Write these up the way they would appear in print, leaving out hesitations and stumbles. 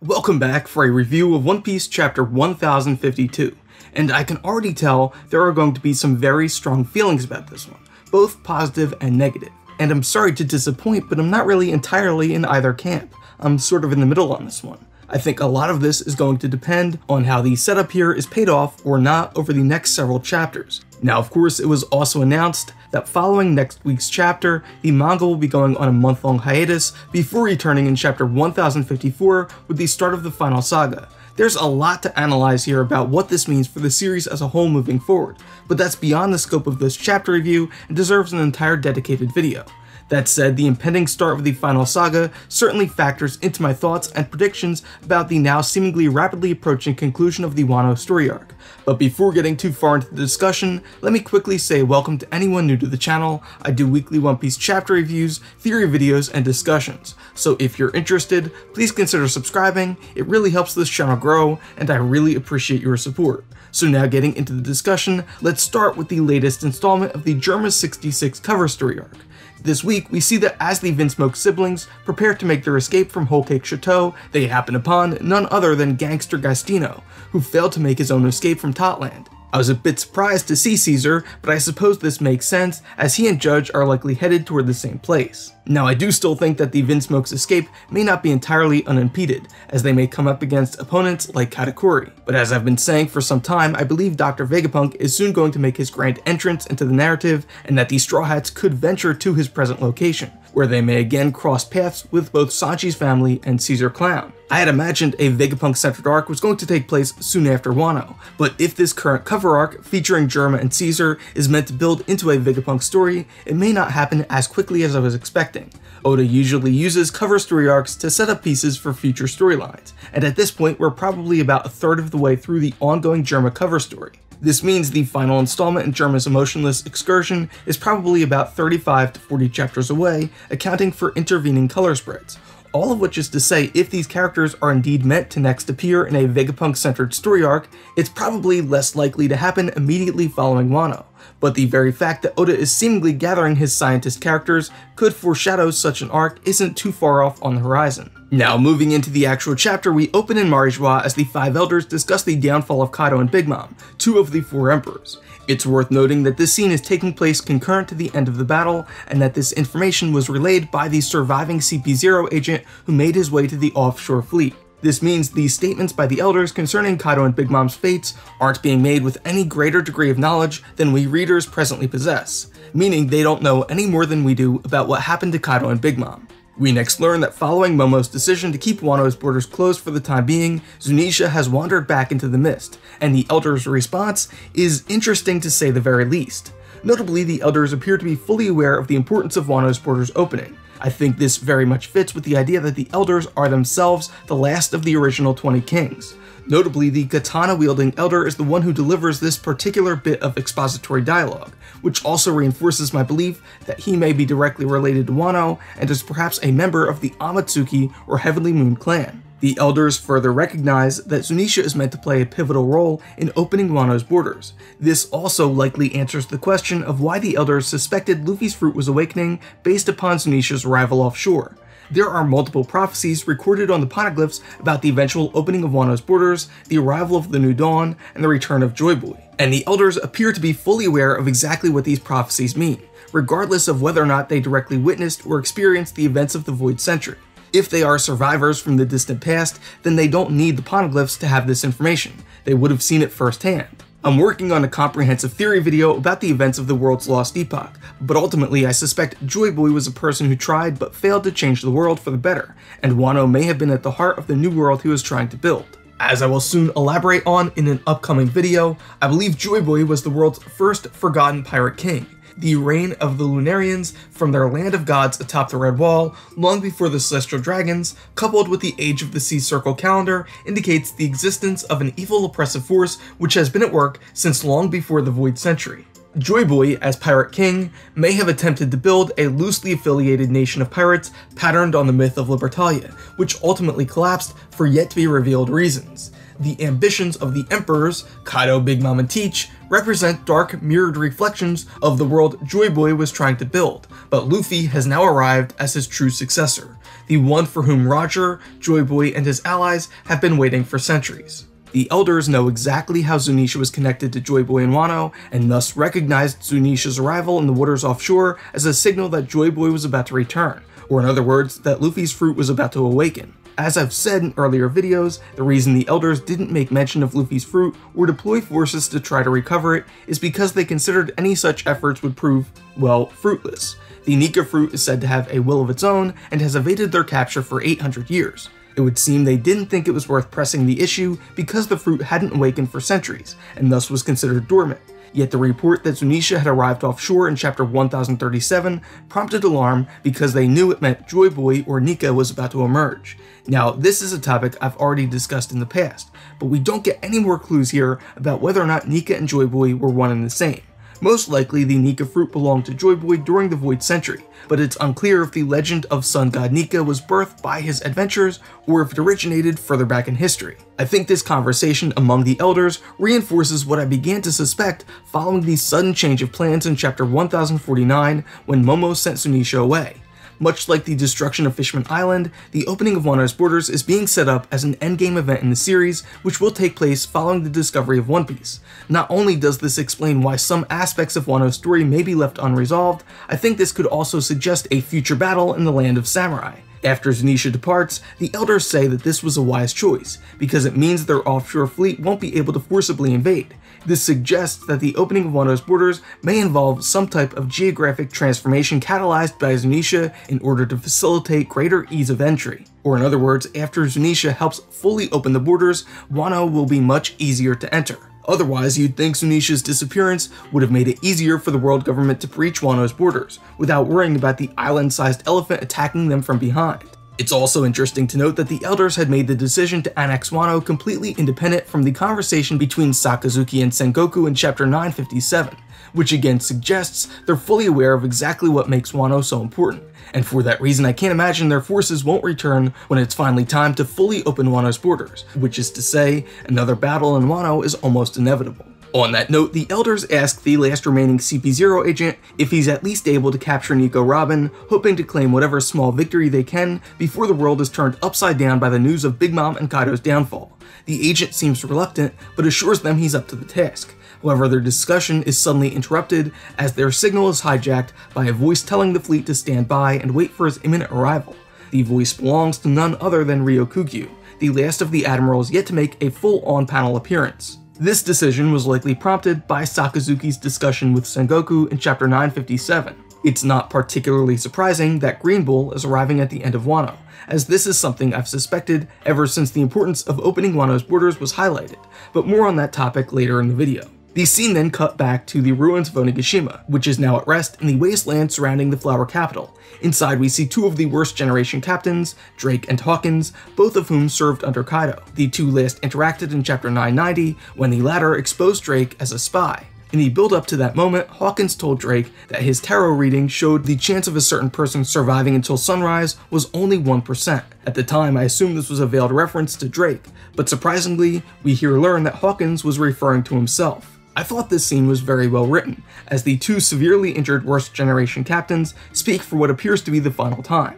Welcome back for a review of One Piece chapter 1052, and I can already tell there are going to be some very strong feelings about this one, both positive and negative. And I'm sorry to disappoint, but I'm not really entirely in either camp. I'm sort of in the middle on this one. I think a lot of this is going to depend on how the setup here is paid off or not over the next several chapters. Now, of course, it was also announced that following next week's chapter, the manga will be going on a month-long hiatus before returning in chapter 1054 with the start of the final saga. There's a lot to analyze here about what this means for the series as a whole moving forward, but that's beyond the scope of this chapter review and deserves an entire dedicated video. That said, the impending start of the final saga certainly factors into my thoughts and predictions about the now seemingly rapidly approaching conclusion of the Wano story arc. But before getting too far into the discussion, let me quickly say welcome to anyone new to the channel. I do weekly One Piece chapter reviews, theory videos, and discussions. So if you're interested, please consider subscribing. It really helps this channel grow, and I really appreciate your support. So now getting into the discussion, let's start with the latest installment of the Germa 66 cover story arc. This week, we see that as the Vinsmoke siblings prepare to make their escape from Whole Cake Chateau, they happen upon none other than Gangster Gastino, who failed to make his own escape from Totland. I was a bit surprised to see Caesar, but I suppose this makes sense as he and Judge are likely headed toward the same place. Now, I do still think that the Vinsmoke's escape may not be entirely unimpeded, as they may come up against opponents like Katakuri. But as I've been saying for some time, I believe Dr. Vegapunk is soon going to make his grand entrance into the narrative, and that the Straw Hats could venture to his present location, where they may again cross paths with both Sanji's family and Caesar Clown. I had imagined a Vegapunk-centered arc was going to take place soon after Wano, but if this current cover arc featuring Germa and Caesar is meant to build into a Vegapunk story, it may not happen as quickly as I was expecting. Oda usually uses cover story arcs to set up pieces for future storylines, and at this point we're probably about a third of the way through the ongoing Germa cover story. This means the final installment in Germa's emotionless excursion is probably about 35 to 40 chapters away, accounting for intervening color spreads. All of which is to say, if these characters are indeed meant to next appear in a Vegapunk-centered story arc, it's probably less likely to happen immediately following Wano. But the very fact that Oda is seemingly gathering his scientist characters could foreshadow such an arc isn't too far off on the horizon. Now, moving into the actual chapter, we open in Marijois as the five elders discuss the downfall of Kaido and Big Mom, two of the four emperors. It's worth noting that this scene is taking place concurrent to the end of the battle, and that this information was relayed by the surviving CP0 agent who made his way to the offshore fleet. This means these statements by the elders concerning Kaido and Big Mom's fates aren't being made with any greater degree of knowledge than we readers presently possess, meaning they don't know any more than we do about what happened to Kaido and Big Mom. We next learn that following Momo's decision to keep Wano's borders closed for the time being, Zunesha has wandered back into the mist, and the elders' response is interesting to say the very least. Notably, the elders appear to be fully aware of the importance of Wano's borders opening. I think this very much fits with the idea that the elders are themselves the last of the original 20 kings. Notably, the katana-wielding elder is the one who delivers this particular bit of expository dialogue, which also reinforces my belief that he may be directly related to Wano and is perhaps a member of the Amatsuki or Heavenly Moon clan. The elders further recognize that Zunesha is meant to play a pivotal role in opening Wano's borders. This also likely answers the question of why the elders suspected Luffy's fruit was awakening based upon Zunesha's arrival offshore. There are multiple prophecies recorded on the poneglyphs about the eventual opening of Wano's borders, the arrival of the New Dawn, and the return of JoyBoy. And the elders appear to be fully aware of exactly what these prophecies mean, regardless of whether or not they directly witnessed or experienced the events of the Void Century. If they are survivors from the distant past, then they don't need the poneglyphs to have this information. They would have seen it firsthand. I'm working on a comprehensive theory video about the events of the world's lost epoch, but ultimately I suspect JoyBoy was a person who tried but failed to change the world for the better, and Wano may have been at the heart of the new world he was trying to build. As I will soon elaborate on in an upcoming video, I believe JoyBoy was the world's first forgotten pirate king. The reign of the Lunarians from their land of gods atop the Red Wall, long before the Celestial Dragons, coupled with the Age of the Sea Circle calendar, indicates the existence of an evil oppressive force which has been at work since long before the Void Century. JoyBoy, as Pirate King, may have attempted to build a loosely affiliated nation of pirates patterned on the myth of Libertalia, which ultimately collapsed for yet to be revealed reasons. The ambitions of the emperors, Kaido, Big Mom, and Teach, represent dark, mirrored reflections of the world JoyBoy was trying to build, but Luffy has now arrived as his true successor. the one for whom Roger, JoyBoy, and his allies have been waiting for centuries. The elders know exactly how Zunesha was connected to JoyBoy and Wano, and thus recognized Zunesha's arrival in the waters offshore as a signal that JoyBoy was about to return, or in other words, that Luffy's fruit was about to awaken. As I've said in earlier videos, the reason the elders didn't make mention of Luffy's fruit or deploy forces to try to recover it is because they considered any such efforts would prove, well, fruitless. The Nika fruit is said to have a will of its own and has evaded their capture for 800 years. It would seem they didn't think it was worth pressing the issue because the fruit hadn't awakened for centuries, and thus was considered dormant. Yet the report that Zunesha had arrived offshore in chapter 1037 prompted alarm because they knew it meant JoyBoy or Nika was about to emerge. Now, this is a topic I've already discussed in the past, but we don't get any more clues here about whether or not Nika and JoyBoy were one and the same. Most likely, the Nika fruit belonged to JoyBoy during the Void Century, but it's unclear if the legend of Sun God Nika was birthed by his adventures or if it originated further back in history. I think this conversation among the elders reinforces what I began to suspect following the sudden change of plans in chapter 1049 when Momo sent Zunesha away. Much like the destruction of Fishman Island, the opening of Wano's borders is being set up as an endgame event in the series, which will take place following the discovery of One Piece. Not only does this explain why some aspects of Wano's story may be left unresolved, I think this could also suggest a future battle in the land of samurai. After Zunesha departs, the elders say that this was a wise choice, because it means their offshore fleet won't be able to forcibly invade. This suggests that the opening of Wano's borders may involve some type of geographic transformation catalyzed by Zunesha in order to facilitate greater ease of entry. Or in other words, after Zunesha helps fully open the borders, Wano will be much easier to enter. Otherwise, you'd think Zunesha's disappearance would have made it easier for the world government to breach Wano's borders, without worrying about the island-sized elephant attacking them from behind. It's also interesting to note that the elders had made the decision to annex Wano completely independent from the conversation between Sakazuki and Sengoku in chapter 957, which again suggests they're fully aware of exactly what makes Wano so important. And for that reason, I can't imagine their forces won't return when it's finally time to fully open Wano's borders, which is to say, another battle in Wano is almost inevitable. On that note, the elders ask the last remaining CP0 agent if he's at least able to capture Nico Robin, hoping to claim whatever small victory they can before the world is turned upside down by the news of Big Mom and Kaido's downfall. The agent seems reluctant, but assures them he's up to the task. However, their discussion is suddenly interrupted as their signal is hijacked by a voice telling the fleet to stand by and wait for his imminent arrival. The voice belongs to none other than Ryokugyu, the last of the admirals yet to make a full on-panel appearance. This decision was likely prompted by Sakazuki's discussion with Sengoku in chapter 957. It's not particularly surprising that Green Bull is arriving at the end of Wano, as this is something I've suspected ever since the importance of opening Wano's borders was highlighted, but more on that topic later in the video. The scene then cut back to the ruins of Onigashima, which is now at rest in the wasteland surrounding the Flower Capital. Inside we see two of the worst generation captains, Drake and Hawkins, both of whom served under Kaido. The two last interacted in chapter 990, when the latter exposed Drake as a spy. In the build-up to that moment, Hawkins told Drake that his tarot reading showed the chance of a certain person surviving until sunrise was only 1%. At the time, I assumed this was a veiled reference to Drake, but surprisingly, we here learn that Hawkins was referring to himself. I thought this scene was very well written, as the two severely injured worst generation captains speak for what appears to be the final time.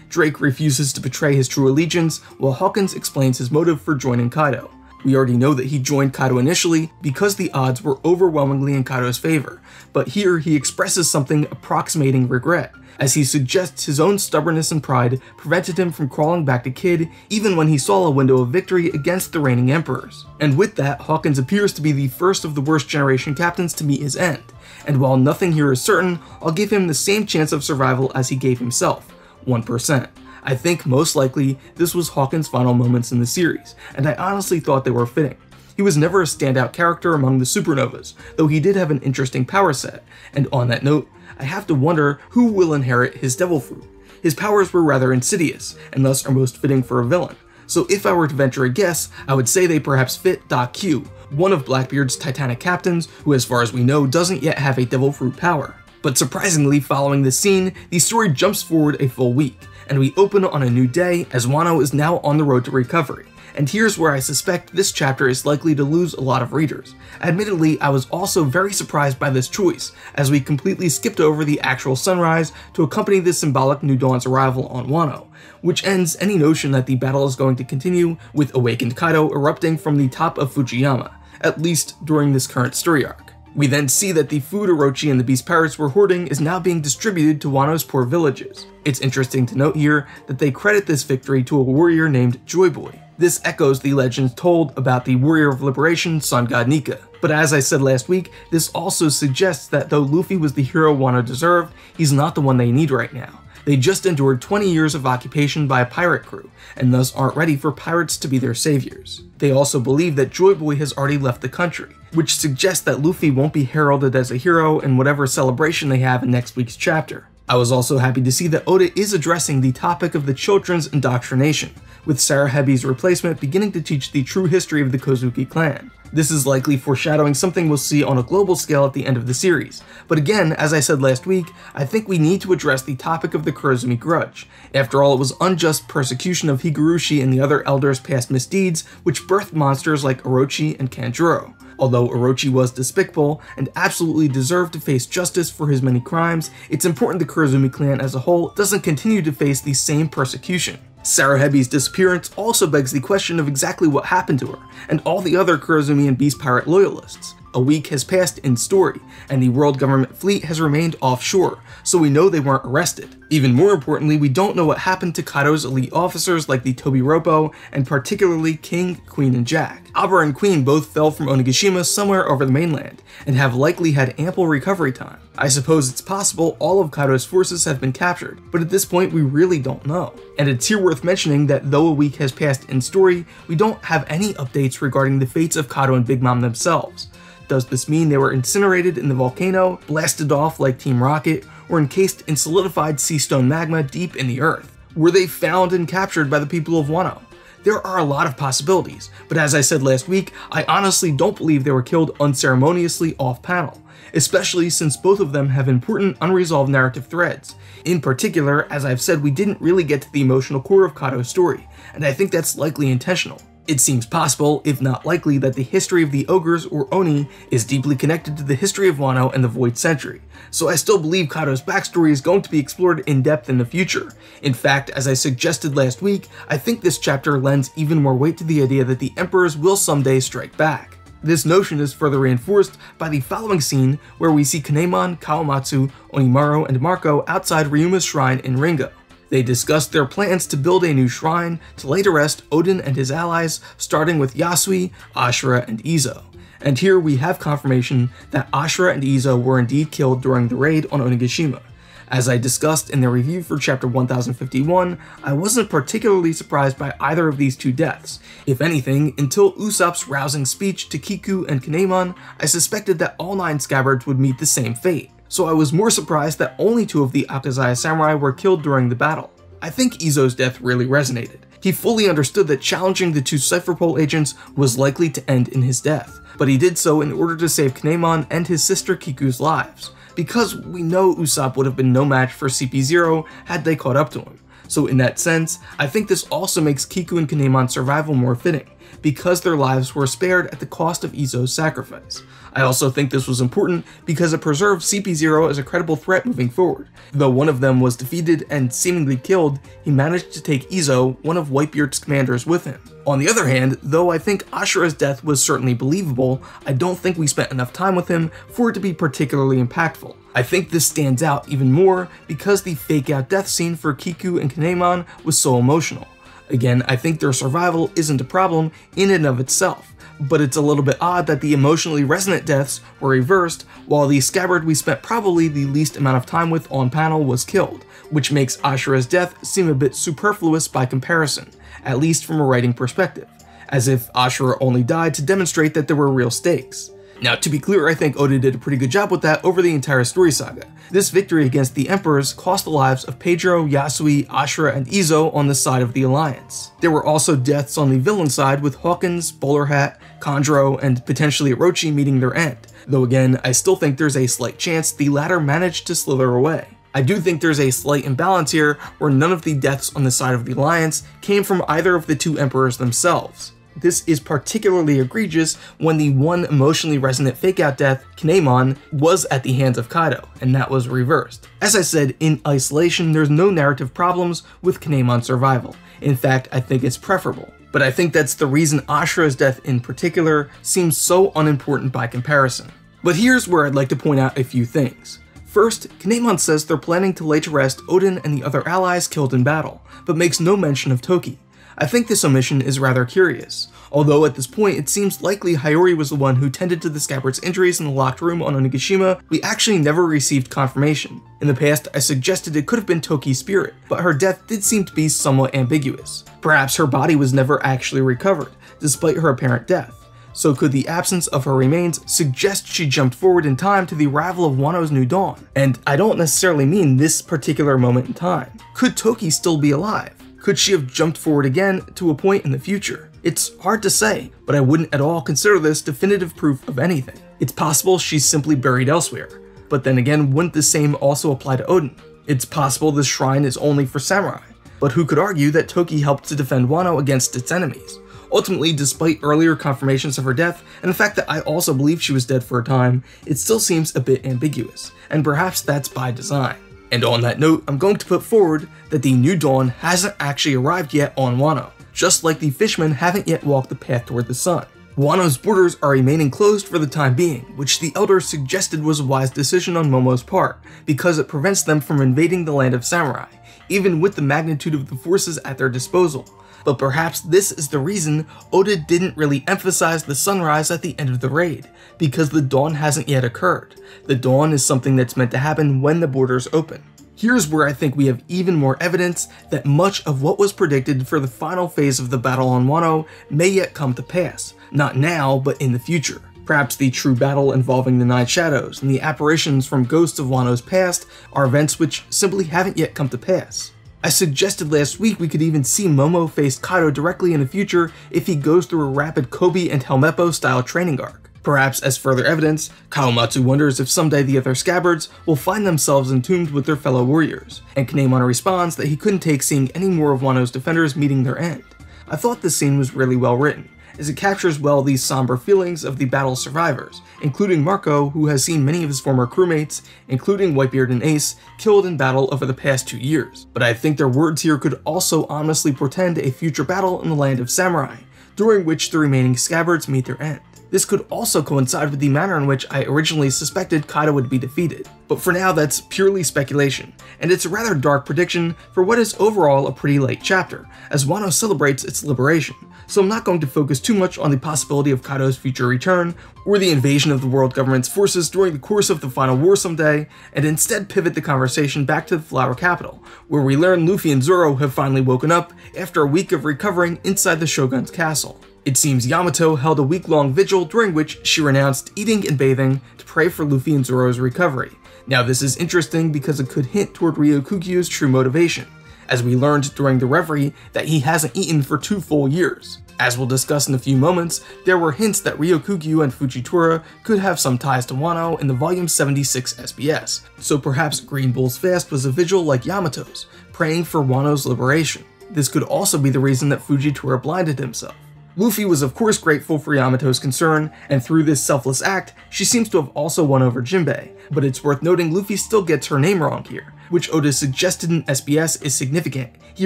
Drake refuses to betray his true allegiance, while Hawkins explains his motive for joining Kaido. We already know that he joined Kaido initially because the odds were overwhelmingly in Kaido's favor, but here he expresses something approximating regret, as he suggests his own stubbornness and pride prevented him from crawling back to Kid even when he saw a window of victory against the reigning emperors. And with that, Hawkins appears to be the first of the worst generation captains to meet his end, and while nothing here is certain, I'll give him the same chance of survival as he gave himself, 1%. I think most likely this was Hawkins' final moments in the series, and I honestly thought they were fitting. He was never a standout character among the supernovas, though he did have an interesting power set, and on that note, I have to wonder who will inherit his devil fruit. His powers were rather insidious, and thus are most fitting for a villain, so if I were to venture a guess, I would say they perhaps fit Da Q, one of Blackbeard's Titanic captains, who as far as we know doesn't yet have a devil fruit power. But surprisingly, following this scene, the story jumps forward a full week, and we open on a new day as Wano is now on the road to recovery. And here's where I suspect this chapter is likely to lose a lot of readers. Admittedly, I was also very surprised by this choice, as we completely skipped over the actual sunrise to accompany the symbolic New Dawn's arrival on Wano, which ends any notion that the battle is going to continue with awakened Kaido erupting from the top of Fujiyama, at least during this current story arc. We then see that the food Orochi and the Beast Pirates were hoarding is now being distributed to Wano's poor villages. It's interesting to note here that they credit this victory to a warrior named JoyBoy. This echoes the legends told about the warrior of liberation, sun god Nika. But as I said last week, this also suggests that though Luffy was the hero Wano deserved, he's not the one they need right now. They just endured 20 years of occupation by a pirate crew, and thus aren't ready for pirates to be their saviors. They also believe that JoyBoy has already left the country, which suggests that Luffy won't be heralded as a hero in whatever celebration they have in next week's chapter. I was also happy to see that Oda is addressing the topic of the children's indoctrination, with Sarahebi's replacement beginning to teach the true history of the Kozuki clan. This is likely foreshadowing something we'll see on a global scale at the end of the series, but again, as I said last week, I think we need to address the topic of the Kurozumi grudge. After all, it was unjust persecution of Higurushi and the other elders' past misdeeds which birthed monsters like Orochi and Kanjuro. Although Orochi was despicable and absolutely deserved to face justice for his many crimes, it's important the Kurozumi clan as a whole doesn't continue to face the same persecution. Sarahebi's disappearance also begs the question of exactly what happened to her, and all the other Kurozumi and Beast Pirate loyalists. A week has passed in story, and the world government fleet has remained offshore, so we know they weren't arrested. Even more importantly, we don't know what happened to Kaido's elite officers like the Tobiropo, and particularly King, Queen, and Jack. Abra and Queen both fell from Onigashima somewhere over the mainland, and have likely had ample recovery time. I suppose it's possible all of Kaido's forces have been captured, but at this point we really don't know. And it's here worth mentioning that though a week has passed in story, we don't have any updates regarding the fates of Kaido and Big Mom themselves. Does this mean they were incinerated in the volcano, blasted off like Team Rocket, or encased in solidified sea stone magma deep in the earth? Were they found and captured by the people of Wano? There are a lot of possibilities, but as I said last week, I honestly don't believe they were killed unceremoniously off-panel, especially since both of them have important unresolved narrative threads. In particular, as I've said, we didn't really get to the emotional core of Kaido's story, and I think that's likely intentional. It seems possible, if not likely, that the history of the ogres or Oni is deeply connected to the history of Wano and the Void Century, so I still believe Kaido's backstory is going to be explored in depth in the future. In fact, as I suggested last week, I think this chapter lends even more weight to the idea that the emperors will someday strike back. This notion is further reinforced by the following scene where we see Kanemon, Kawamatsu, Onimaru, and Marco outside Ryuma's shrine in Ringo. They discussed their plans to build a new shrine to lay to rest Odin and his allies, starting with Yasui, Ashura, and Izo. And here we have confirmation that Ashura and Izo were indeed killed during the raid on Onigashima. As I discussed in the review for chapter 1051, I wasn't particularly surprised by either of these two deaths. If anything, until Usopp's rousing speech to Kiku and Kanemon, I suspected that all 9 scabbards would meet the same fate. So I was more surprised that only 2 of the Akazaya samurai were killed during the battle. I think Izo's death really resonated. He fully understood that challenging the 2 Cipher Pol agents was likely to end in his death, but he did so in order to save Kanemon and his sister Kiku's lives, because we know Usopp would have been no match for CP0 had they caught up to him. So in that sense, I think this also makes Kiku and Kanemon's survival more fitting, because their lives were spared at the cost of Izo's sacrifice. I also think this was important because it preserved CP0 as a credible threat moving forward. Though one of them was defeated and seemingly killed, he managed to take Izo, one of Whitebeard's commanders, with him. On the other hand, though I think Ashura's death was certainly believable, I don't think we spent enough time with him for it to be particularly impactful. I think this stands out even more because the fake-out death scene for Kiku and Kanemon was so emotional. Again, I think their survival isn't a problem in and of itself, but it's a little bit odd that the emotionally resonant deaths were reversed while the scabbard we spent probably the least amount of time with on panel was killed, which makes Ashura's death seem a bit superfluous by comparison, at least from a writing perspective, as if Ashura only died to demonstrate that there were real stakes. Now, to be clear, I think Oda did a pretty good job with that over the entire story saga. This victory against the Emperors cost the lives of Pedro, Yasui, Ashura, and Izo on the side of the Alliance. There were also deaths on the villain side with Hawkins, Bowler Hat, Kanjuro, and potentially Orochi meeting their end, though again, I still think there's a slight chance the latter managed to slither away. I do think there's a slight imbalance here where none of the deaths on the side of the Alliance came from either of the two emperors themselves. This is particularly egregious when the one emotionally resonant fake-out death, Kinemon, was at the hands of Kaido, and that was reversed. As I said, in isolation, there's no narrative problems with Kinemon's survival. In fact, I think it's preferable. But I think that's the reason Ashura's death in particular seems so unimportant by comparison. But here's where I'd like to point out a few things. First, Kinemon says they're planning to lay to rest Oden and the other allies killed in battle, but makes no mention of Toki. I think this omission is rather curious, although at this point it seems likely Hiyori was the one who tended to the scabbard's injuries in the locked room on Onigashima. We actually never received confirmation. In the past, I suggested it could have been Toki's spirit, but her death did seem to be somewhat ambiguous. Perhaps her body was never actually recovered, despite her apparent death. So could the absence of her remains suggest she jumped forward in time to the arrival of Wano's new dawn? And I don't necessarily mean this particular moment in time. Could Toki still be alive? Could she have jumped forward again to a point in the future? It's hard to say, but I wouldn't at all consider this definitive proof of anything. It's possible she's simply buried elsewhere, but then again, wouldn't the same also apply to Oden? It's possible this shrine is only for samurai, but who could argue that Toki helped to defend Wano against its enemies? Ultimately, despite earlier confirmations of her death, and the fact that I also believe she was dead for a time, it still seems a bit ambiguous, and perhaps that's by design. And on that note, I'm going to put forward that the New Dawn hasn't actually arrived yet on Wano, just like the fishmen haven't yet walked the path toward the sun. Wano's borders are remaining closed for the time being, which the elders suggested was a wise decision on Momo's part, because it prevents them from invading the land of samurai, even with the magnitude of the forces at their disposal. But perhaps this is the reason Oda didn't really emphasize the sunrise at the end of the raid, because the dawn hasn't yet occurred. The dawn is something that's meant to happen when the borders open. Here's where I think we have even more evidence that much of what was predicted for the final phase of the battle on Wano may yet come to pass, not now, but in the future. Perhaps the true battle involving the Nine Shadows and the apparitions from ghosts of Wano's past are events which simply haven't yet come to pass. I suggested last week we could even see Momo face Kaido directly in the future if he goes through a rapid Kobe and Helmeppo style training arc. Perhaps as further evidence, Kawamatsu wonders if someday the other scabbards will find themselves entombed with their fellow warriors, and Kinemon responds that he couldn't take seeing any more of Wano's defenders meeting their end. I thought this scene was really well written, as it captures well these somber feelings of the battle's survivors, including Marco, who has seen many of his former crewmates, including Whitebeard and Ace, killed in battle over the past 2 years. But I think their words here could also honestly portend a future battle in the land of samurai, during which the remaining scabbards meet their end. This could also coincide with the manner in which I originally suspected Kaido would be defeated, but for now that's purely speculation, and it's a rather dark prediction for what is overall a pretty late chapter, as Wano celebrates its liberation, so I'm not going to focus too much on the possibility of Kaido's future return, or the invasion of the world government's forces during the course of the final war someday, and instead pivot the conversation back to the Flower Capital, where we learn Luffy and Zoro have finally woken up after a week of recovering inside the Shogun's castle. It seems Yamato held a week-long vigil during which she renounced eating and bathing to pray for Luffy and Zoro's recovery. Now this is interesting because it could hint toward Ryokugyu's true motivation, as we learned during the reverie that he hasn't eaten for 2 full years. As we'll discuss in a few moments, there were hints that Ryokugyu and Fujitora could have some ties to Wano in the Volume 76 SBS, so perhaps Green Bull's fast was a vigil like Yamato's, praying for Wano's liberation. This could also be the reason that Fujitora blinded himself. Luffy was of course grateful for Yamato's concern, and through this selfless act, she seems to have also won over Jinbei, but it's worth noting Luffy still gets her name wrong here, which Oda suggested in SBS is significant. He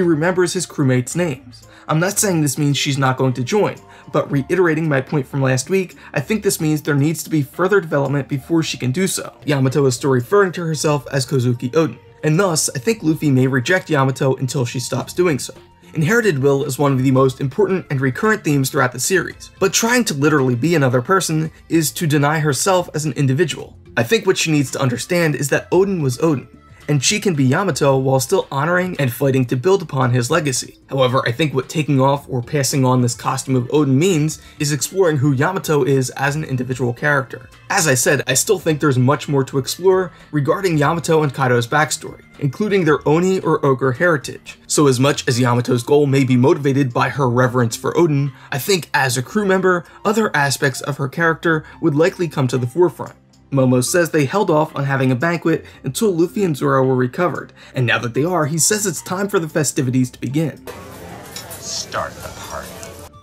remembers his crewmates' names. I'm not saying this means she's not going to join, but reiterating my point from last week, I think this means there needs to be further development before she can do so. Yamato is still referring to herself as Kozuki Oden, and thus I think Luffy may reject Yamato until she stops doing so. Inherited will is one of the most important and recurrent themes throughout the series, but trying to literally be another person is to deny herself as an individual. I think what she needs to understand is that Oden was Oden, and she can be Yamato while still honoring and fighting to build upon his legacy. However, I think what taking off or passing on this costume of Oden means is exploring who Yamato is as an individual character. As I said, I still think there's much more to explore regarding Yamato and Kaido's backstory, including their Oni or Ogre heritage. So as much as Yamato's goal may be motivated by her reverence for Oden, I think as a crew member, other aspects of her character would likely come to the forefront. Momo says they held off on having a banquet until Luffy and Zoro were recovered, and now that they are, he says it's time for the festivities to begin. Start the party.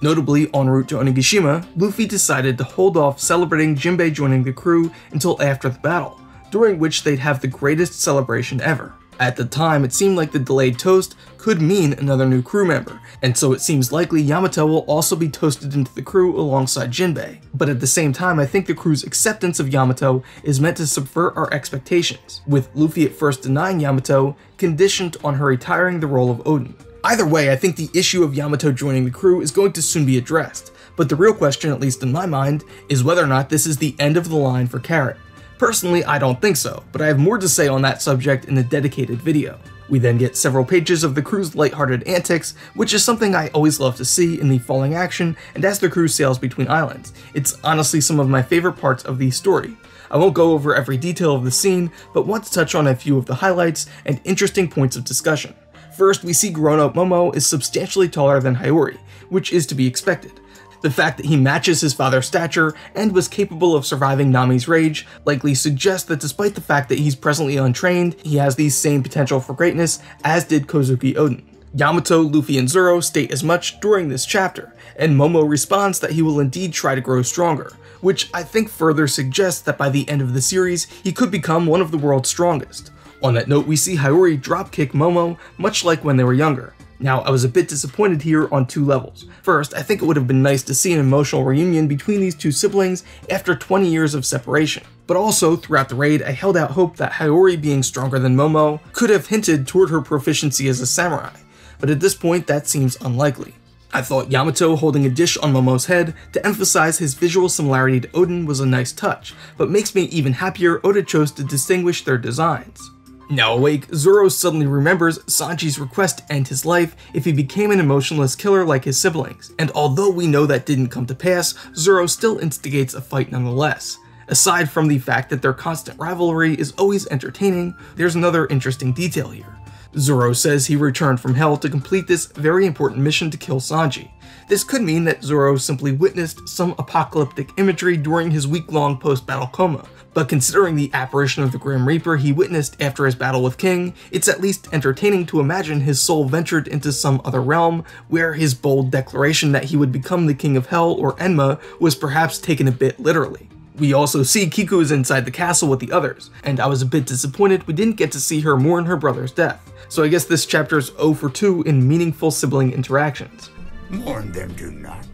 Notably, en route to Onigashima, Luffy decided to hold off celebrating Jinbei joining the crew until after the battle, during which they'd have the greatest celebration ever. At the time, it seemed like the delayed toast could mean another new crew member, and so it seems likely Yamato will also be toasted into the crew alongside Jinbei. But at the same time, I think the crew's acceptance of Yamato is meant to subvert our expectations, with Luffy at first denying Yamato, conditioned on her retiring the role of Oden. Either way, I think the issue of Yamato joining the crew is going to soon be addressed, but the real question, at least in my mind, is whether or not this is the end of the line for Carrot. Personally, I don't think so, but I have more to say on that subject in a dedicated video. We then get several pages of the crew's lighthearted antics, which is something I always love to see in the falling action and as the crew sails between islands. It's honestly some of my favorite parts of the story. I won't go over every detail of the scene, but want to touch on a few of the highlights and interesting points of discussion. First, we see grown-up Momo is substantially taller than Hiyori, which is to be expected. The fact that he matches his father's stature and was capable of surviving Nami's rage likely suggests that despite the fact that he's presently untrained, he has the same potential for greatness as did Kozuki Oden. Yamato, Luffy, and Zoro state as much during this chapter, and Momo responds that he will indeed try to grow stronger, which I think further suggests that by the end of the series, he could become one of the world's strongest. On that note, we see Hiyori dropkick Momo, much like when they were younger. Now, I was a bit disappointed here on two levels. First, I think it would have been nice to see an emotional reunion between these two siblings after 20 years of separation. But also, throughout the raid, I held out hope that Hiyori being stronger than Momo could have hinted toward her proficiency as a samurai, but at this point that seems unlikely. I thought Yamato holding a dish on Momo's head to emphasize his visual similarity to Oden was a nice touch, but makes me even happier Oda chose to distinguish their designs. Now awake, Zoro suddenly remembers Sanji's request to end his life if he became an emotionless killer like his siblings, and although we know that didn't come to pass, Zoro still instigates a fight nonetheless. Aside from the fact that their constant rivalry is always entertaining, there's another interesting detail here. Zoro says he returned from hell to complete this very important mission to kill Sanji. This could mean that Zoro simply witnessed some apocalyptic imagery during his week-long post-battle coma, but considering the apparition of the Grim Reaper he witnessed after his battle with King, it's at least entertaining to imagine his soul ventured into some other realm where his bold declaration that he would become the King of Hell or Enma was perhaps taken a bit literally. We also see Kiku is inside the castle with the others, and I was a bit disappointed we didn't get to see her mourn her brother's death, so I guess this chapter's 0 for 2 in meaningful sibling interactions. Mourn them do not,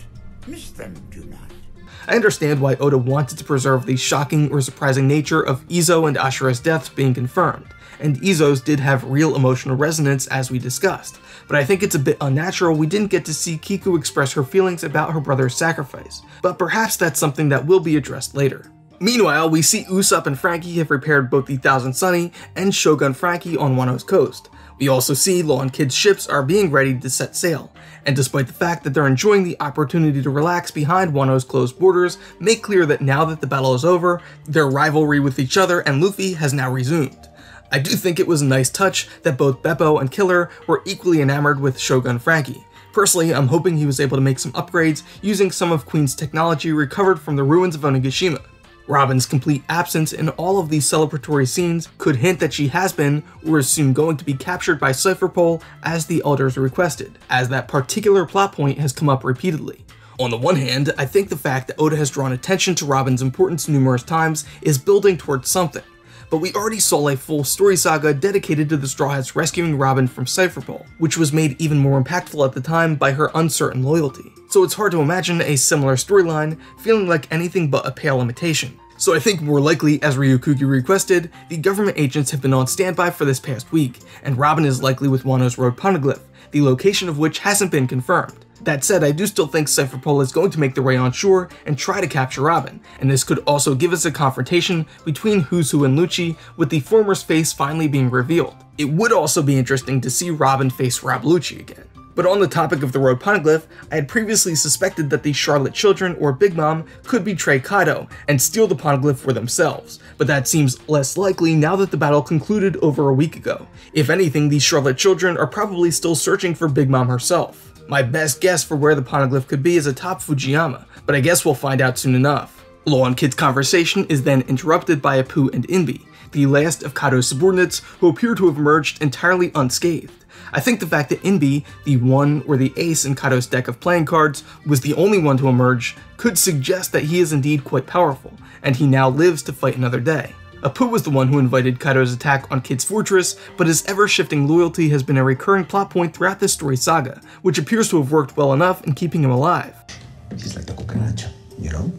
miss them do not. I understand why Oda wanted to preserve the shocking or surprising nature of Izo and Ashura's deaths being confirmed, and Izo's did have real emotional resonance as we discussed, but I think it's a bit unnatural we didn't get to see Kiku express her feelings about her brother's sacrifice, but perhaps that's something that will be addressed later. Meanwhile, we see Usopp and Franky have repaired both the Thousand Sunny and Shogun Franky on Wano's coast. We also see Law and Kid's ships are being ready to set sail, and despite the fact that they're enjoying the opportunity to relax behind Wano's closed borders, make clear that now that the battle is over, their rivalry with each other and Luffy has now resumed. I do think it was a nice touch that both Beppo and Killer were equally enamored with Shogun Franky. Personally, I'm hoping he was able to make some upgrades using some of Queen's technology recovered from the ruins of Onigashima. Robin's complete absence in all of these celebratory scenes could hint that she has been, or is soon going to be captured by Cipher Pol as the elders requested, as that particular plot point has come up repeatedly. On the one hand, I think the fact that Oda has drawn attention to Robin's importance numerous times is building towards something, but we already saw a full story saga dedicated to the Straw Hats rescuing Robin from Cipher Pol, which was made even more impactful at the time by her uncertain loyalty. So it's hard to imagine a similar storyline feeling like anything but a pale imitation. So I think more likely, as Ryokugyu requested, the government agents have been on standby for this past week, and Robin is likely with Wano's road poneglyph, the location of which hasn't been confirmed. That said, I do still think Cipher Pol is going to make their way on shore and try to capture Robin, and this could also give us a confrontation between Who's Who and Lucci, with the former's face finally being revealed. It would also be interesting to see Robin face Rob Lucci again. But on the topic of the road poneglyph, I had previously suspected that the Charlotte children or Big Mom could betray Kaido and steal the poneglyph for themselves, but that seems less likely now that the battle concluded over a week ago. If anything, the Charlotte children are probably still searching for Big Mom herself. My best guess for where the poneglyph could be is atop Fujiyama, but I guess we'll find out soon enough. Law and Kid's conversation is then interrupted by Apoo and Inbi, the last of Kato's subordinates who appear to have emerged entirely unscathed. I think the fact that Inbi, the one or the ace in Kato's deck of playing cards, was the only one to emerge could suggest that he is indeed quite powerful, and he now lives to fight another day. Apoo was the one who invited Kato's attack on Kid's fortress, but his ever-shifting loyalty has been a recurring plot point throughout this story saga, which appears to have worked well enough in keeping him alive. He's like the cucaracha, you know?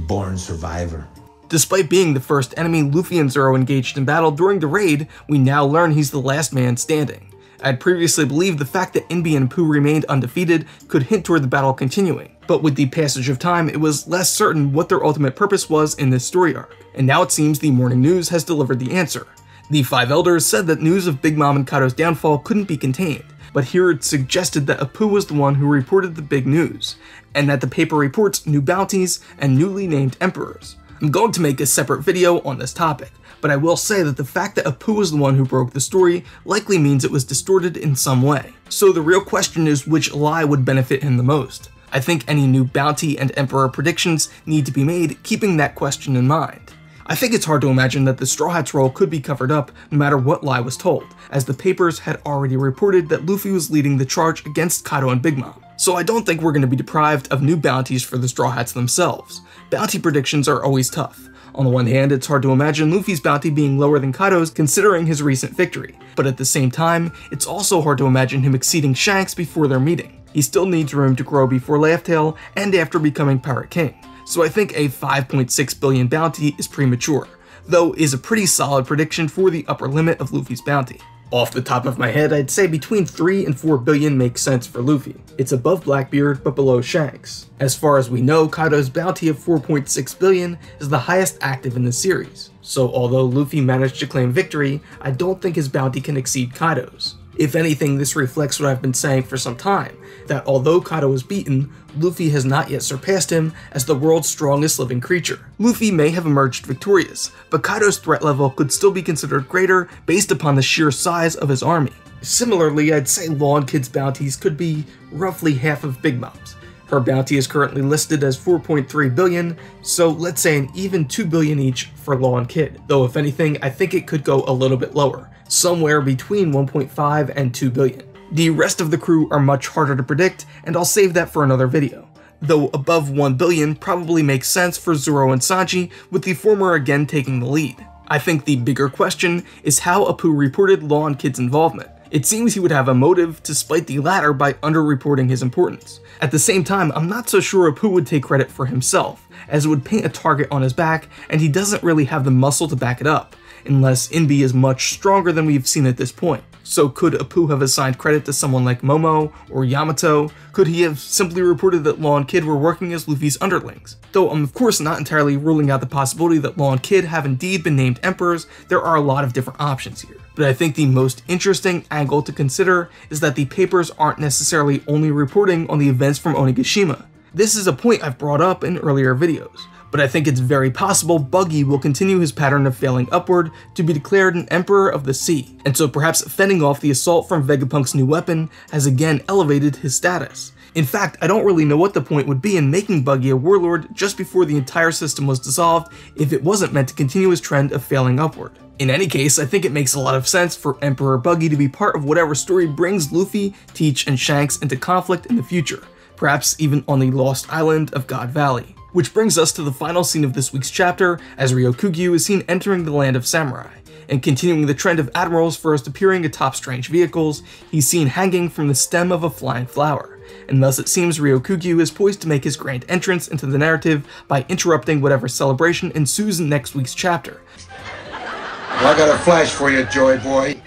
Born survivor. Despite being the first enemy Luffy and Zoro engaged in battle during the raid, we now learn he's the last man standing. I'd previously believed the fact that Inbi and Apoo remained undefeated could hint toward the battle continuing, but with the passage of time it was less certain what their ultimate purpose was in this story arc, and now it seems the morning news has delivered the answer. The Five Elders said that news of Big Mom and Kato's downfall couldn't be contained, but here it suggested that Apoo was the one who reported the big news, and that the paper reports new bounties and newly named emperors. I'm going to make a separate video on this topic, but I will say that the fact that Apoo was the one who broke the story likely means it was distorted in some way. So the real question is which lie would benefit him the most. I think any new bounty and emperor predictions need to be made, keeping that question in mind. I think it's hard to imagine that the Straw Hat's role could be covered up no matter what lie was told, as the papers had already reported that Luffy was leading the charge against Kato and Big Mom. So I don't think we're going to be deprived of new bounties for the Straw Hats themselves. Bounty predictions are always tough. On the one hand, it's hard to imagine Luffy's bounty being lower than Kato's considering his recent victory, but at the same time, it's also hard to imagine him exceeding Shanks before their meeting. He still needs room to grow before Laugh Tale and after becoming Pirate King, so I think a 5.6 billion bounty is premature, though is a pretty solid prediction for the upper limit of Luffy's bounty. Off the top of my head, I'd say between 3 and 4 billion makes sense for Luffy. It's above Blackbeard, but below Shanks. As far as we know, Kato's bounty of 4.6 billion is the highest active in the series. So although Luffy managed to claim victory, I don't think his bounty can exceed Kato's. If anything, this reflects what I've been saying for some time, that although Kato was beaten, Luffy has not yet surpassed him as the world's strongest living creature. Luffy may have emerged victorious, but Kato's threat level could still be considered greater based upon the sheer size of his army. Similarly, I'd say Law and Kid's bounties could be roughly half of Big Mom's. Her bounty is currently listed as 4.3 billion, so let's say an even 2 billion each for Law and Kid, though if anything, I think it could go a little bit lower, somewhere between 1.5 and 2 billion. The rest of the crew are much harder to predict, and I'll save that for another video. Though above 1 billion probably makes sense for Zoro and Sanji, with the former again taking the lead. I think the bigger question is how Apoo reported Law and Kid's involvement. It seems he would have a motive to spite the latter by underreporting his importance. At the same time, I'm not so sure Apoo would take credit for himself, as it would paint a target on his back, and he doesn't really have the muscle to back it up, unless Inbi is much stronger than we've seen at this point. So could Apoo have assigned credit to someone like Momo or Yamato? Could he have simply reported that Law and Kid were working as Luffy's underlings? Though I'm of course not entirely ruling out the possibility that Law and Kid have indeed been named emperors, there are a lot of different options here. But I think the most interesting angle to consider is that the papers aren't necessarily only reporting on the events from Onigashima. This is a point I've brought up in earlier videos, but I think it's very possible BUGGY will continue his pattern of failing upward to be declared an Emperor of the Sea, and so perhaps fending off the assault from Vegapunk's new weapon has again elevated his status. In fact, I don't really know what the point would be in making BUGGY a warlord just before the entire system was dissolved if it wasn't meant to continue his trend of failing upward. In any case, I think it makes a lot of sense for Emperor BUGGY to be part of whatever story brings Luffy, Teach, and Shanks into conflict in the future, perhaps even on the lost island of God Valley. Which brings us to the final scene of this week's chapter, as Ryokugyu is seen entering the land of samurai. And continuing the trend of admirals first appearing atop strange vehicles, he's seen hanging from the stem of a flying flower. And thus it seems Ryokugyu is poised to make his grand entrance into the narrative by interrupting whatever celebration ensues in next week's chapter. Well, I got a flash for you, JoyBoy.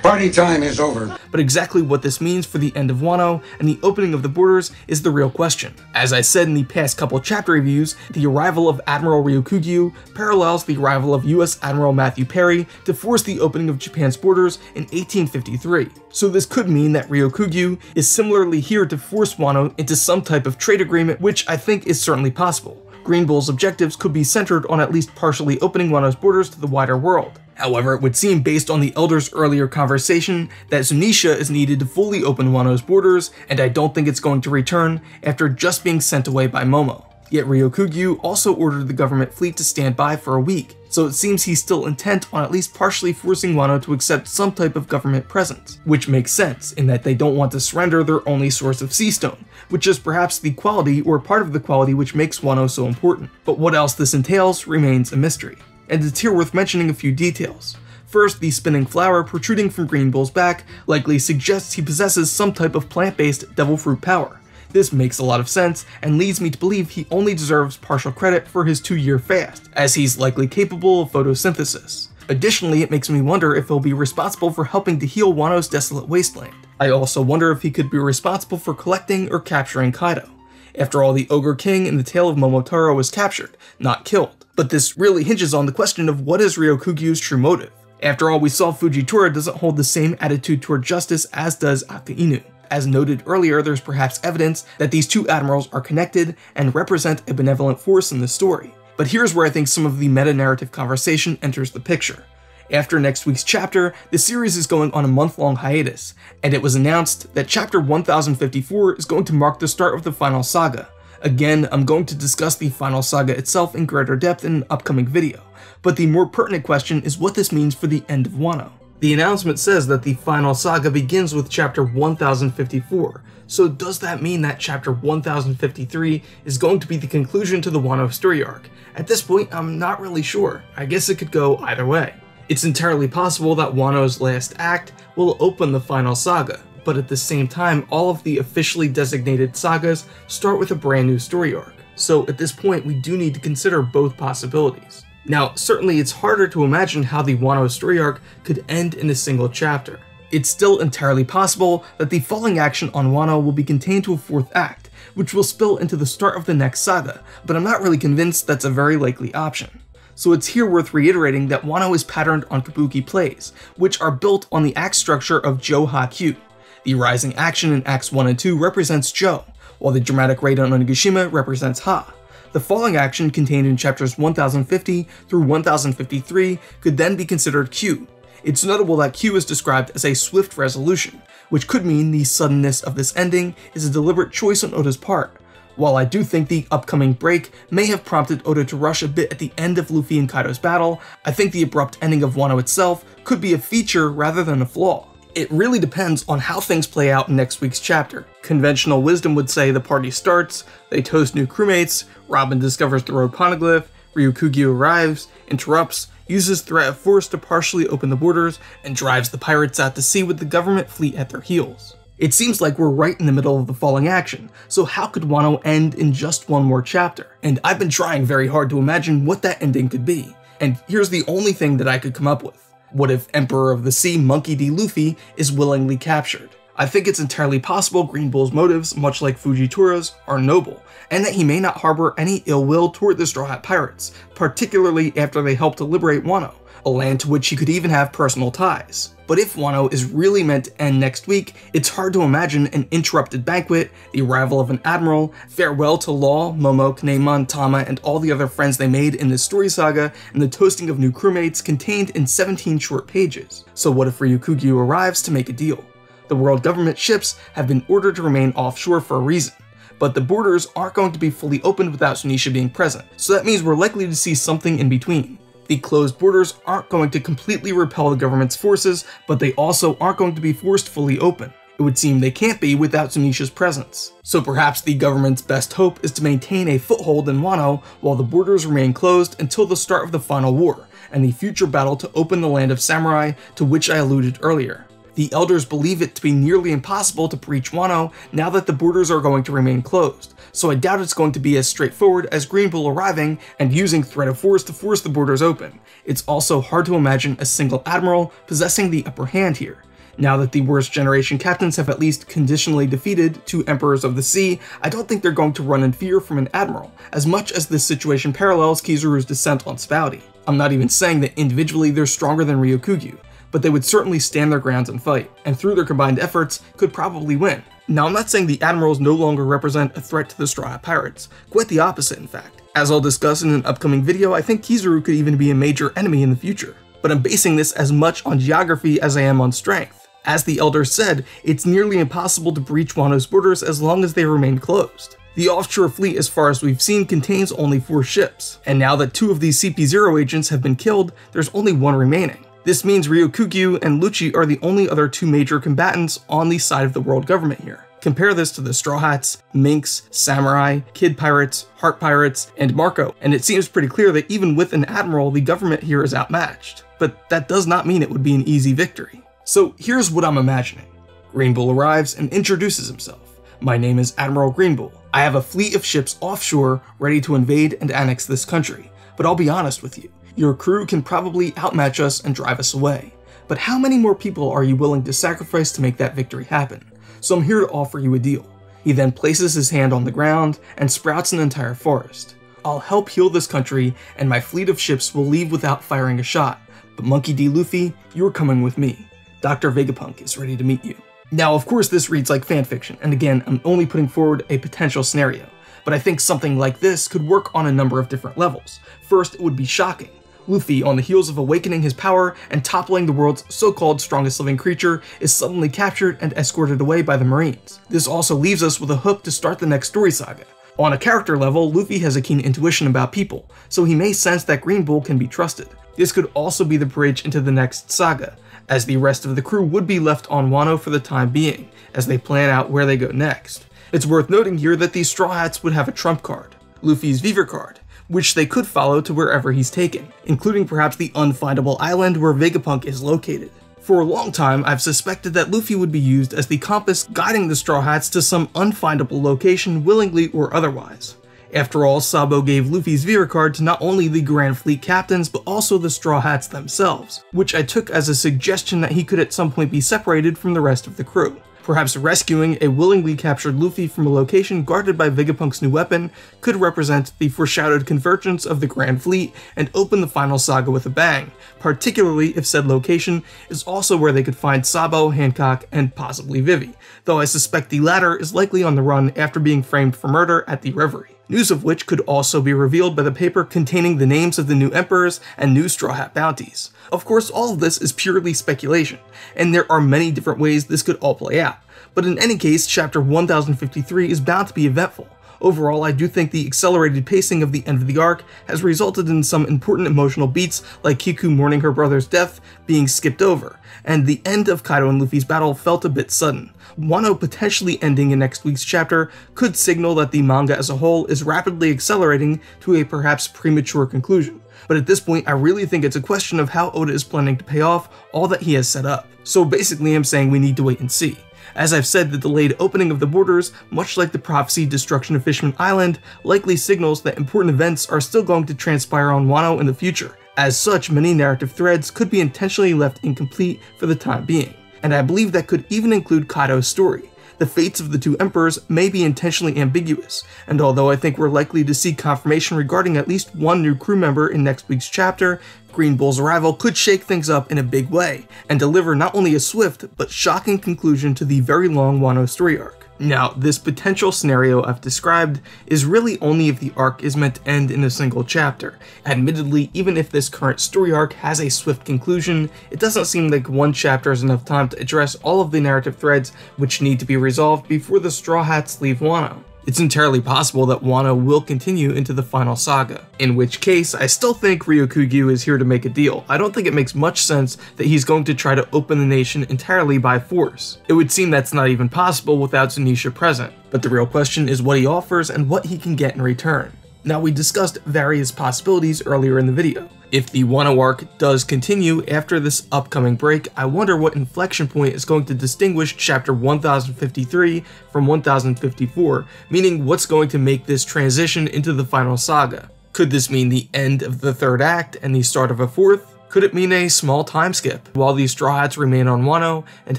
Party time is over. But exactly what this means for the end of Wano and the opening of the borders is the real question. As I said in the past couple chapter reviews, the arrival of Admiral Ryokugyu parallels the arrival of US Admiral Matthew Perry to force the opening of Japan's borders in 1853. So this could mean that Ryokugyu is similarly here to force Wano into some type of trade agreement, which I think is certainly possible. Green Bull's objectives could be centered on at least partially opening Wano's borders to the wider world. However, it would seem based on the Elder's earlier conversation that Zunesha is needed to fully open Wano's borders, and I don't think it's going to return after just being sent away by Momo. Yet Ryokugyu also ordered the government fleet to stand by for a week, so it seems he's still intent on at least partially forcing Wano to accept some type of government presence, which makes sense in that they don't want to surrender their only source of sea stone, which is perhaps the quality or part of the quality which makes Wano so important. But what else this entails remains a mystery, and it's here worth mentioning a few details. First, the spinning flower protruding from Green Bull's back likely suggests he possesses some type of plant-based devil fruit power. This makes a lot of sense and leads me to believe he only deserves partial credit for his 2-year fast, as he's likely capable of photosynthesis. Additionally, it makes me wonder if he'll be responsible for helping to heal Wano's desolate wasteland. I also wonder if he could be responsible for collecting or capturing Kaido. After all, the Ogre King in the tale of Momotaro was captured, not killed. But this really hinges on the question of what is Ryokugyu's true motive. After all, we saw Fujitora doesn't hold the same attitude toward justice as does Akainu. As noted earlier, there's perhaps evidence that these two admirals are connected and represent a benevolent force in the story. But here's where I think some of the meta-narrative conversation enters the picture. After next week's chapter, the series is going on a month-long hiatus, and it was announced that chapter 1054 is going to mark the start of the final saga. Again, I'm going to discuss the final saga itself in greater depth in an upcoming video, but the more pertinent question is what this means for the end of Wano. The announcement says that the final saga begins with chapter 1054, so does that mean that chapter 1053 is going to be the conclusion to the Wano story arc? At this point, I'm not really sure. I guess it could go either way. It's entirely possible that Wano's last act will open the final saga, but at the same time, all of the officially designated sagas start with a brand new story arc. So at this point, we do need to consider both possibilities. Now, certainly it's harder to imagine how the Wano story arc could end in a single chapter. It's still entirely possible that the falling action on Wano will be contained to a 4th act, which will spill into the start of the next saga, but I'm not really convinced that's a very likely option. So it's here worth reiterating that Wano is patterned on kabuki plays, which are built on the act structure of Jo-Ha-Kyu. The rising action in acts 1 and 2 represents Jo, while the dramatic raid on Onigashima represents Ha. The falling action contained in chapters 1050 through 1053 could then be considered Q. It's notable that Q is described as a swift resolution, which could mean the suddenness of this ending is a deliberate choice on Oda's part. While I do think the upcoming break may have prompted Oda to rush a bit at the end of Luffy and Kaido's battle, I think the abrupt ending of Wano itself could be a feature rather than a flaw. It really depends on how things play out in next week's chapter. Conventional wisdom would say the party starts, they toast new crewmates, Robin discovers the road poneglyph, Ryokugyu arrives, interrupts, uses threat of force to partially open the borders, and drives the pirates out to sea with the government fleet at their heels. It seems like we're right in the middle of the falling action, so how could Wano end in just one more chapter? And I've been trying very hard to imagine what that ending could be, and here's the only thing that I could come up with. What if Emperor of the Sea Monkey D. Luffy is willingly captured? I think it's entirely possible Green Bull's motives, much like Fujitora's, are noble, and that he may not harbor any ill will toward the Straw Hat Pirates, particularly after they helped to liberate Wano, a land to which he could even have personal ties. But if Wano is really meant to end next week, it's hard to imagine an interrupted banquet, the arrival of an admiral, farewell to Law, Momo, Kinemon, Tama, and all the other friends they made in this story saga, and the toasting of new crewmates contained in 17 short pages. So what if Ryokugyu arrives to make a deal? The world government ships have been ordered to remain offshore for a reason, but the borders aren't going to be fully opened without Zunesha being present, so that means we're likely to see something in between. The closed borders aren't going to completely repel the government's forces, but they also aren't going to be forced fully open. It would seem they can't be without Zunesha's presence. So perhaps the government's best hope is to maintain a foothold in Wano while the borders remain closed until the start of the final war, and the future battle to open the land of samurai to which I alluded earlier. The elders believe it to be nearly impossible to breach Wano now that the borders are going to remain closed, so I doubt it's going to be as straightforward as Green Bull arriving and using threat of force to force the borders open. It's also hard to imagine a single admiral possessing the upper hand here. Now that the worst generation captains have at least conditionally defeated 2 Emperors of the Sea, I don't think they're going to run in fear from an admiral, as much as this situation parallels Kizaru's descent on Spouty. I'm not even saying that individually they're stronger than Ryokugyu, but they would certainly stand their grounds and fight, and through their combined efforts, could probably win. Now, I'm not saying the admirals no longer represent a threat to the Straw Hat Pirates, quite the opposite in fact. As I'll discuss in an upcoming video, I think Kizaru could even be a major enemy in the future. but I'm basing this as much on geography as I am on strength. As the Elder said, it's nearly impossible to breach Wano's borders as long as they remain closed. The offshore fleet, as far as we've seen, contains only 4 ships, and now that 2 of these CP0 agents have been killed, there's only 1 remaining. This means Ryokugyu and Lucci are the only other 2 major combatants on the side of the world government here. Compare this to the Straw Hats, Minks, Samurai, Kid Pirates, Heart Pirates, and Marco, and it seems pretty clear that even with an admiral, the government here is outmatched. But that does not mean it would be an easy victory. So here's what I'm imagining. Green Bull arrives and introduces himself. My name is Admiral Green Bull. I have a fleet of ships offshore ready to invade and annex this country, but I'll be honest with you. Your crew can probably outmatch us and drive us away. But how many more people are you willing to sacrifice to make that victory happen? So I'm here to offer you a deal. He then places his hand on the ground and sprouts an entire forest. I'll help heal this country and my fleet of ships will leave without firing a shot. But Monkey D. Luffy, you're coming with me. Dr. Vegapunk is ready to meet you. Now, of course, this reads like fanfiction, and again, I'm only putting forward a potential scenario, but I think something like this could work on a number of different levels. First, it would be shocking. Luffy, on the heels of awakening his power and toppling the world's so-called strongest living creature, is suddenly captured and escorted away by the Marines. This also leaves us with a hook to start the next story saga. On a character level, Luffy has a keen intuition about people, so he may sense that Green Bull can be trusted. This could also be the bridge into the next saga, as the rest of the crew would be left on Wano for the time being, as they plan out where they go next. It's worth noting here that these Straw Hats would have a trump card, Luffy's Viver card, which they could follow to wherever he's taken, including perhaps the unfindable island where Vegapunk is located. For a long time, I've suspected that Luffy would be used as the compass guiding the Straw Hats to some unfindable location willingly or otherwise. After all, Sabo gave Luffy's Viver card to not only the Grand Fleet captains, but also the Straw Hats themselves, which I took as a suggestion that he could at some point be separated from the rest of the crew. Perhaps rescuing a willingly captured Luffy from a location guarded by Vegapunk's new weapon could represent the foreshadowed convergence of the Grand Fleet and open the final saga with a bang, particularly if said location is also where they could find Sabo, Hancock, and possibly Vivi, though I suspect the latter is likely on the run after being framed for murder at the Reverie. News of which could also be revealed by the paper containing the names of the new emperors and new Straw Hat bounties. Of course, all of this is purely speculation, and there are many different ways this could all play out. But in any case, chapter 1053 is bound to be eventful. Overall, I do think the accelerated pacing of the end of the arc has resulted in some important emotional beats like Kiku mourning her brother's death being skipped over, and the end of Kaido and Luffy's battle felt a bit sudden. Wano potentially ending in next week's chapter could signal that the manga as a whole is rapidly accelerating to a perhaps premature conclusion. But at this point, I really think it's a question of how Oda is planning to pay off all that he has set up. So basically, I'm saying we need to wait and see. As I've said, the delayed opening of the borders, much like the prophecy destruction of Fishman Island, likely signals that important events are still going to transpire on Wano in the future. As such, many narrative threads could be intentionally left incomplete for the time being. And I believe that could even include Kaido's story. The fates of the two emperors may be intentionally ambiguous, and although I think we're likely to see confirmation regarding at least one new crew member in next week's chapter, Green Bull's arrival could shake things up in a big way, and deliver not only a swift, but shocking conclusion to the very long Wano story arc. Now, this potential scenario I've described is really only if the arc is meant to end in a single chapter. Admittedly, even if this current story arc has a swift conclusion, it doesn't seem like one chapter is enough time to address all of the narrative threads which need to be resolved before the Straw Hats leave Wano. It's entirely possible that Wano will continue into the final saga, in which case I still think Ryokugyu is here to make a deal. I don't think it makes much sense that he's going to try to open the nation entirely by force. It would seem that's not even possible without Zunesha present, but the real question is what he offers and what he can get in return. Now, we discussed various possibilities earlier in the video. If the Wano arc does continue after this upcoming break, I wonder what inflection point is going to distinguish chapter 1053 from 1054, meaning what's going to make this transition into the final saga. Could this mean the end of the third act and the start of a fourth? Could it mean a small time skip while the Straw Hats remain on Wano and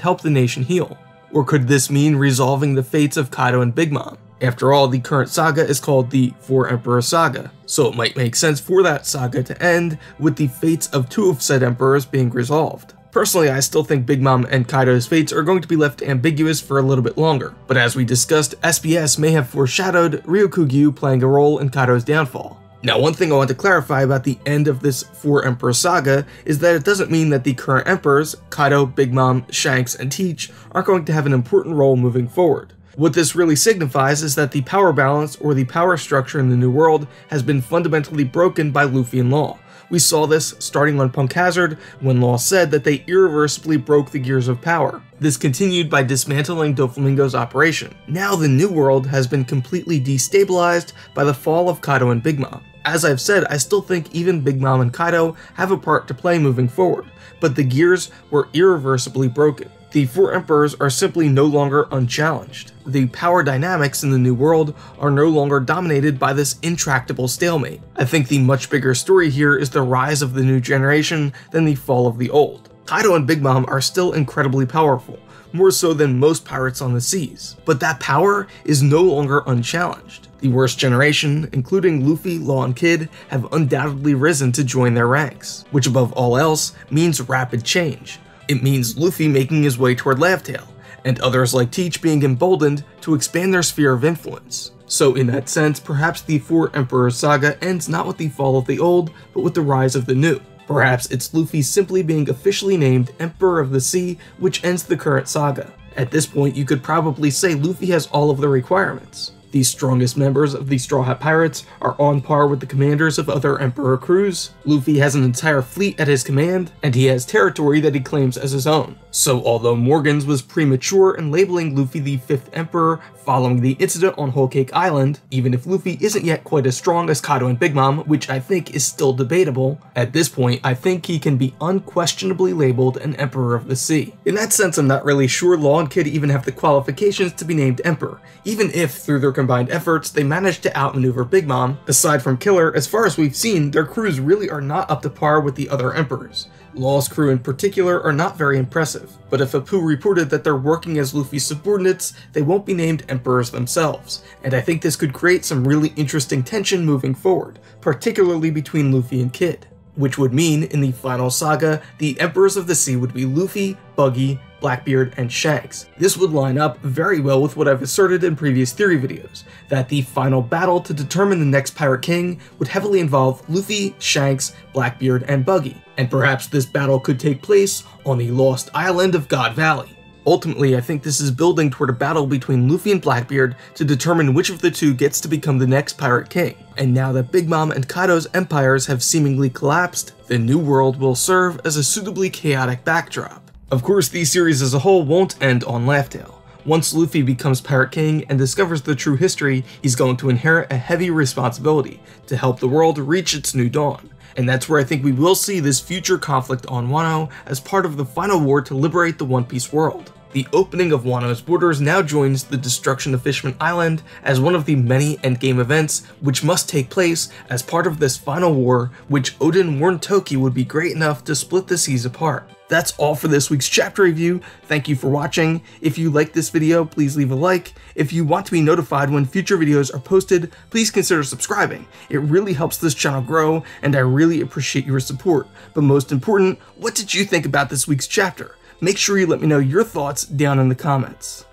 help the nation heal? Or could this mean resolving the fates of Kaido and Big Mom? After all, the current saga is called the Four Emperor Saga, so it might make sense for that saga to end with the fates of two of said emperors being resolved. Personally, I still think Big Mom and Kaido's fates are going to be left ambiguous for a little bit longer, but as we discussed, SBS may have foreshadowed Ryokugyu playing a role in Kaido's downfall. Now, one thing I want to clarify about the end of this 4 Emperor saga is that it doesn't mean that the current emperors, Kaido, Big Mom, Shanks, and Teach, aren't going to have an important role moving forward. What this really signifies is that the power balance or the power structure in the New World has been fundamentally broken by Luffy and Law. We saw this starting on Punk Hazard when Law said that they irreversibly broke the gears of power. This continued by dismantling Doflamingo's operation. Now the New World has been completely destabilized by the fall of Kaido and Big Mom. As I've said, I still think even Big Mom and Kaido have a part to play moving forward, but the gears were irreversibly broken. The 4 emperors are simply no longer unchallenged. The power dynamics in the New World are no longer dominated by this intractable stalemate. I think the much bigger story here is the rise of the new generation than the fall of the old. Kaido and Big Mom are still incredibly powerful, more so than most pirates on the seas, but that power is no longer unchallenged. The worst generation, including Luffy, Law, and Kid, have undoubtedly risen to join their ranks, which above all else means rapid change. It means Luffy making his way toward Laugh-Tale, and others like Teach being emboldened to expand their sphere of influence. So in that sense, perhaps the 4 Emperor saga ends not with the fall of the old, but with the rise of the new. Perhaps it's Luffy simply being officially named Emperor of the Sea, which ends the current saga. At this point, you could probably say Luffy has all of the requirements. The strongest members of the Straw Hat Pirates are on par with the commanders of other Emperor crews. Luffy has an entire fleet at his command, and he has territory that he claims as his own. So although Morgans was premature in labeling Luffy the 5th Emperor following the incident on Whole Cake Island, even if Luffy isn't yet quite as strong as Kaido and Big Mom, which I think is still debatable, at this point I think he can be unquestionably labeled an Emperor of the Sea. In that sense, I'm not really sure Law and Kid even have the qualifications to be named Emperor, even if through their combined efforts they managed to outmaneuver Big Mom. Aside from Killer, as far as we've seen, their crews really are not up to par with the other Emperors. Law's crew in particular are not very impressive, but if Apoo reported that they're working as Luffy's subordinates, they won't be named Emperors themselves, and I think this could create some really interesting tension moving forward, particularly between Luffy and Kid. Which would mean, in the final saga, the Emperors of the Sea would be Luffy, Buggy, Blackbeard, and Shanks. This would line up very well with what I've asserted in previous theory videos, that the final battle to determine the next Pirate King would heavily involve Luffy, Shanks, Blackbeard, and Buggy, and perhaps this battle could take place on the lost island of God Valley. Ultimately, I think this is building toward a battle between Luffy and Blackbeard to determine which of the two gets to become the next Pirate King. And now that Big Mom and Kaido's empires have seemingly collapsed, the New World will serve as a suitably chaotic backdrop. Of course, the series as a whole won't end on Laugh-Tale. Once Luffy becomes Pirate King and discovers the true history, he's going to inherit a heavy responsibility to help the world reach its new dawn. And that's where I think we will see this future conflict on Wano as part of the final war to liberate the One Piece world. The opening of Wano's borders now joins the destruction of Fishman Island as one of the many endgame events which must take place as part of this final war, which Oden warned Toki would be great enough to split the seas apart. That's all for this week's chapter review. Thank you for watching. If you liked this video, please leave a like. If you want to be notified when future videos are posted, please consider subscribing. It really helps this channel grow, and I really appreciate your support. But most important, what did you think about this week's chapter? Make sure you let me know your thoughts down in the comments.